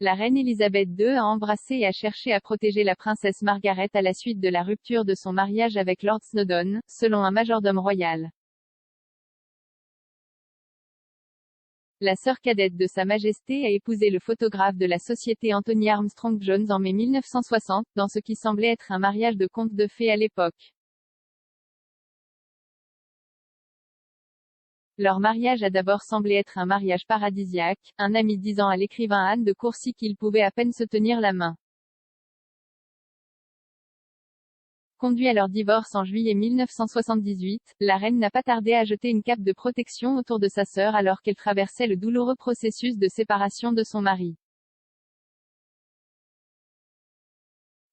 la reine Elisabeth II a embrassé et a cherché à protéger la princesse Margaret à la suite de la rupture de son mariage avec Lord Snowdon, selon un majordome royal. La sœur cadette de Sa Majesté a épousé le photographe de la société Anthony Armstrong-Jones en mai 1960, dans ce qui semblait être un mariage de conte de fées à l'époque. Leur mariage a d'abord semblé être un mariage paradisiaque, un ami disant à l'écrivain Anne de Courcy qu'ils pouvaient à peine se tenir la main. Conduit à leur divorce en juillet 1978, la reine n'a pas tardé à jeter une cape de protection autour de sa sœur alors qu'elle traversait le douloureux processus de séparation de son mari.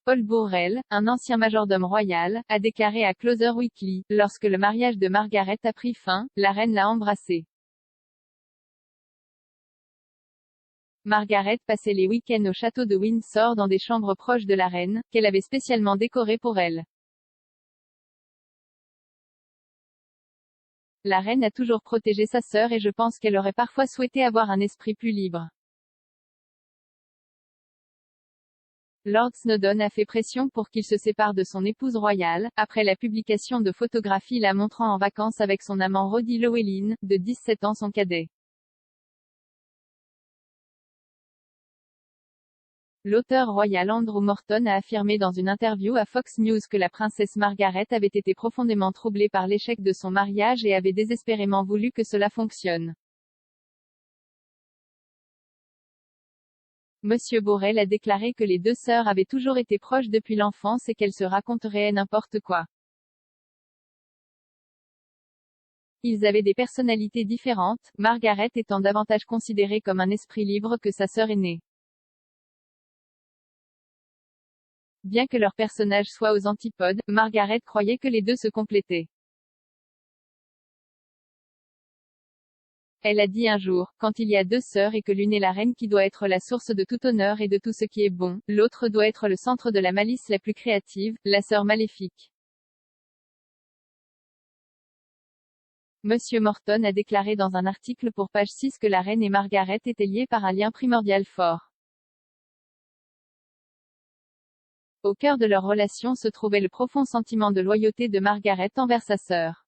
Paul Burrell, un ancien majordome royal, a déclaré à Closer Weekly, lorsque le mariage de Margaret a pris fin, la reine l'a embrassée. Margaret passait les week-ends au château de Windsor dans des chambres proches de la reine, qu'elle avait spécialement décorées pour elle. La reine a toujours protégé sa sœur et je pense qu'elle aurait parfois souhaité avoir un esprit plus libre. Lord Snowdon a fait pression pour qu'il se sépare de son épouse royale, après la publication de photographies la montrant en vacances avec son amant Roddy Llewellyn, de 17 ans son cadet. L'auteur royal Andrew Morton a affirmé dans une interview à Fox News que la princesse Margaret avait été profondément troublée par l'échec de son mariage et avait désespérément voulu que cela fonctionne. Monsieur Burrell a déclaré que les deux sœurs avaient toujours été proches depuis l'enfance et qu'elles se raconteraient n'importe quoi. Ils avaient des personnalités différentes, Margaret étant davantage considérée comme un esprit libre que sa sœur aînée. Bien que leurs personnages soient aux antipodes, Margaret croyait que les deux se complétaient. Elle a dit un jour, quand il y a deux sœurs et que l'une est la reine qui doit être la source de tout honneur et de tout ce qui est bon, l'autre doit être le centre de la malice la plus créative, la sœur maléfique. Monsieur Morton a déclaré dans un article pour Page 6 que la reine et Margaret étaient liées par un lien primordial fort. Au cœur de leur relation se trouvait le profond sentiment de loyauté de Margaret envers sa sœur.